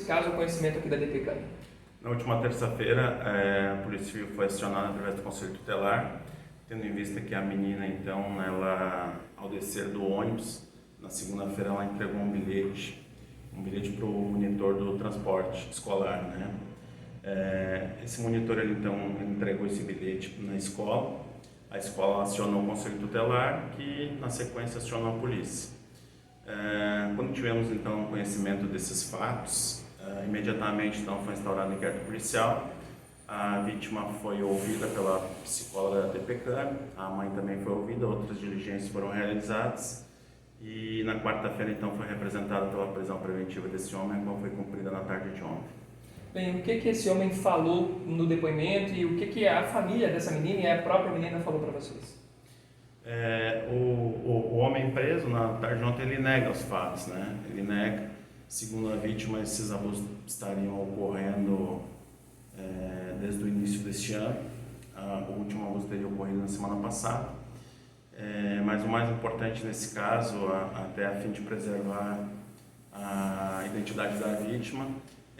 caso ao conhecimento aqui da DPCAM? Na última terça-feira, a Polícia Civil foi acionada através do Conselho Tutelar, tendo em vista que a menina, então, ela, ao descer do ônibus, na segunda-feira, ela entregou um bilhete para o monitor do transporte escolar, né? Esse monitor, ele entregou esse bilhete na escola, a escola acionou o Conselho Tutelar, que, na sequência, acionou a polícia. Quando tivemos, então, conhecimento desses fatos, imediatamente, então, foi instaurado um inquérito policial. A vítima foi ouvida pela psicóloga da DPCAM, a mãe também foi ouvida, outras diligências foram realizadas e na quarta-feira, então, foi representada pela prisão preventiva desse homem, a qual foi cumprida na tarde de ontem. Bem, o que esse homem falou no depoimento e o que a família dessa menina e a própria menina falou para vocês? O homem preso, na tarde de ontem, ele nega os fatos, né? Ele nega, segundo a vítima, esses abusos estariam ocorrendo desde o início deste ano. O último abuso teria ocorrido na semana passada. Mas o mais importante nesse caso, até a fim de preservar a identidade da vítima,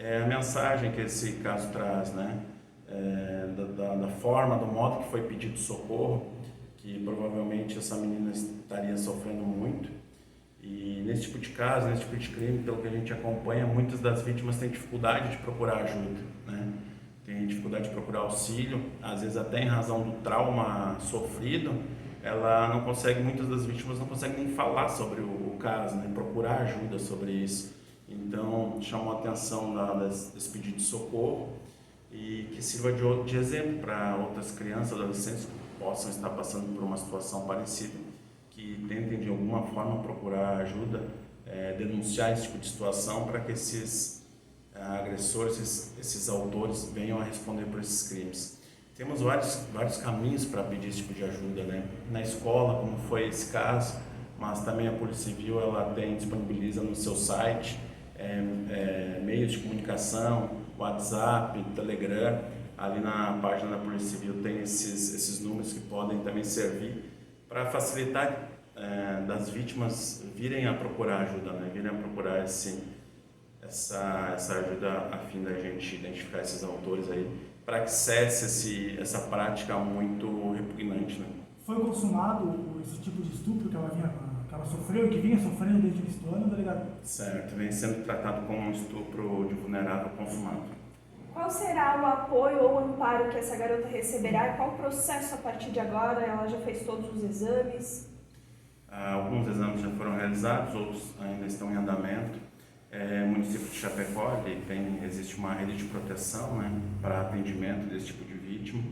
é a mensagem que esse caso traz, né? Da forma, do modo que foi pedido socorro, que provavelmente essa menina estaria sofrendo muito. E nesse tipo de caso, nesse tipo de crime, pelo que a gente acompanha, muitas das vítimas têm dificuldade de procurar ajuda, né? Tem dificuldade de procurar auxílio, às vezes até em razão do trauma sofrido, muitas das vítimas não conseguem nem falar sobre o caso, né? Procurar ajuda sobre isso. Então, chamou a atenção desse pedido de socorro e que sirva de exemplo para outras crianças, adolescentes que possam estar passando por uma situação parecida, que tentem de alguma forma procurar ajuda, denunciar esse tipo de situação para que esses agressores, esses autores venham a responder por esses crimes. Temos vários caminhos para pedir esse tipo de ajuda, né? Na escola, como foi esse caso, mas também a Polícia Civil disponibiliza no seu site meios de comunicação, WhatsApp, Telegram. Ali na página da Polícia Civil tem esses números que podem também servir para facilitar das vítimas virem a procurar ajuda, né? Virem a procurar essa ajuda a fim da gente identificar esses autores aí, para que cesse essa prática muito repugnante, né? Foi consumado esse tipo de estupro que ela sofreu e que vinha sofrendo desde o início do ano, delegado? Certo, vem sendo tratado como um estupro de vulnerável consumado. Qual será o apoio ou amparo que essa garota receberá e qual o processo a partir de agora? Ela já fez todos os exames? Alguns exames já foram realizados, outros ainda estão em andamento. O município de Chapecó existe uma rede de proteção, né, para atendimento desse tipo de vítima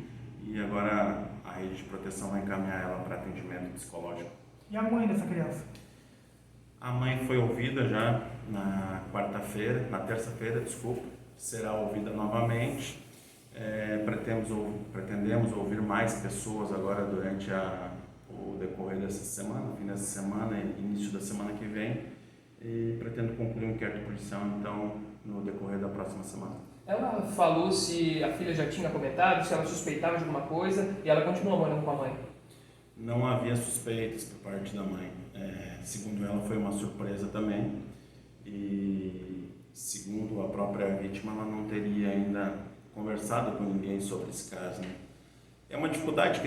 e agora a rede de proteção vai encaminhar ela para atendimento psicológico. E a mãe dessa criança? A mãe foi ouvida já na terça-feira, será ouvida novamente. Pretendemos ouvir mais pessoas agora durante o decorrer dessa semana, fim dessa semana e início da semana que vem. E pretendo concluir o inquérito policial, então, no decorrer da próxima semana. Ela falou se a filha já tinha comentado, se ela suspeitava de alguma coisa e ela continua morando com a mãe? Não havia suspeitas por parte da mãe. Segundo ela, foi uma surpresa também. E, segundo a própria vítima, ela não teria ainda conversado com ninguém sobre esse caso, né? É uma dificuldade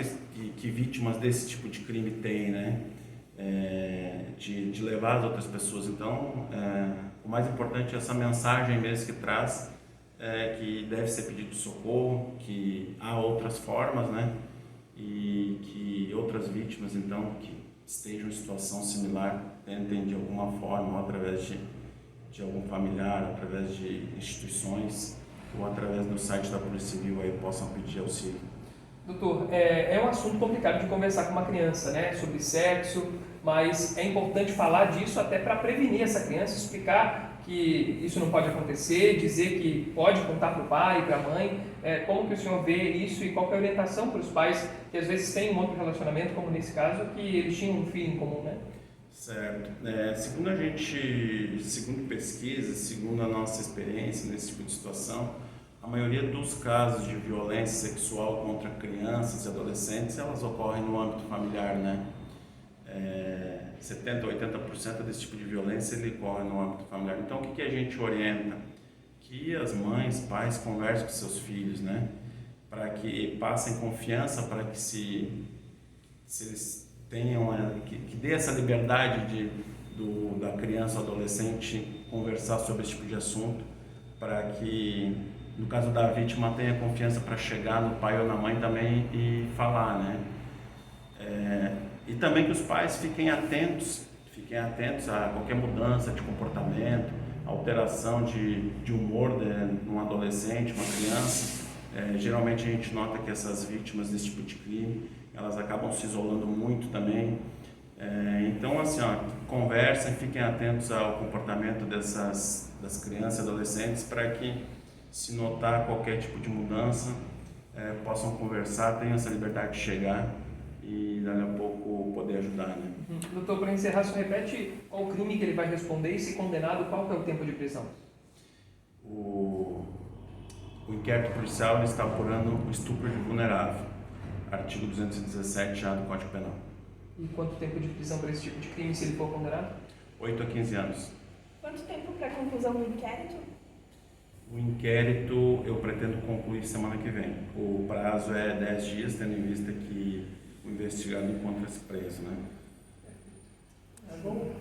que vítimas desse tipo de crime têm, né? De levar as outras pessoas. Então, o mais importante é essa mensagem mesmo que traz, que deve ser pedido socorro, que há outras formas, né? E que outras vítimas, então, que estejam em situação similar, tentem de alguma forma, ou através de algum familiar, através de instituições, ou através do site da Polícia Civil, aí possam pedir auxílio. Doutor, é um assunto complicado de conversar com uma criança, né, sobre sexo, mas é importante falar disso até para prevenir essa criança, explicar que isso não pode acontecer, dizer que pode contar para o pai, para a mãe. Como que o senhor vê isso e qual que é a orientação para os pais que às vezes têm um outro relacionamento, como nesse caso, que eles tinham um filho em comum, né? Certo. Segundo pesquisas, segundo a nossa experiência nesse tipo de situação, a maioria dos casos de violência sexual contra crianças e adolescentes, elas ocorrem no âmbito familiar, né? 70% a 80% desse tipo de violência ele ocorre no âmbito familiar. Então, o que a gente orienta? que as mães, pais conversem com seus filhos, né? Para que passem confiança, para que se eles tenham, que dê essa liberdade da criança ou adolescente conversar sobre esse tipo de assunto, para que, no caso da vítima, tenha confiança para chegar no pai ou na mãe também e falar, né? E também que os pais fiquem atentos a qualquer mudança de comportamento, alteração de humor de um adolescente, uma criança. Geralmente a gente nota que essas vítimas desse tipo de crime, elas acabam se isolando muito também. Então, assim, conversem, fiquem atentos ao comportamento das crianças e adolescentes para que, se notar qualquer tipo de mudança, possam conversar, tenham essa liberdade de chegar e daqui a pouco poder ajudar, né? Doutor, para encerrar, só repete qual o crime que ele vai responder e, se condenado, qual que é o tempo de prisão? O inquérito policial ele está apurando o estupro de vulnerável, artigo 217 já do Código Penal. E quanto tempo de prisão para esse tipo de crime, se ele for condenado? 8 a 15 anos. Quanto tempo para a conclusão do inquérito? O inquérito eu pretendo concluir semana que vem. O prazo é 10 dias, tendo em vista que o investigado encontra-se preso, né? Bom,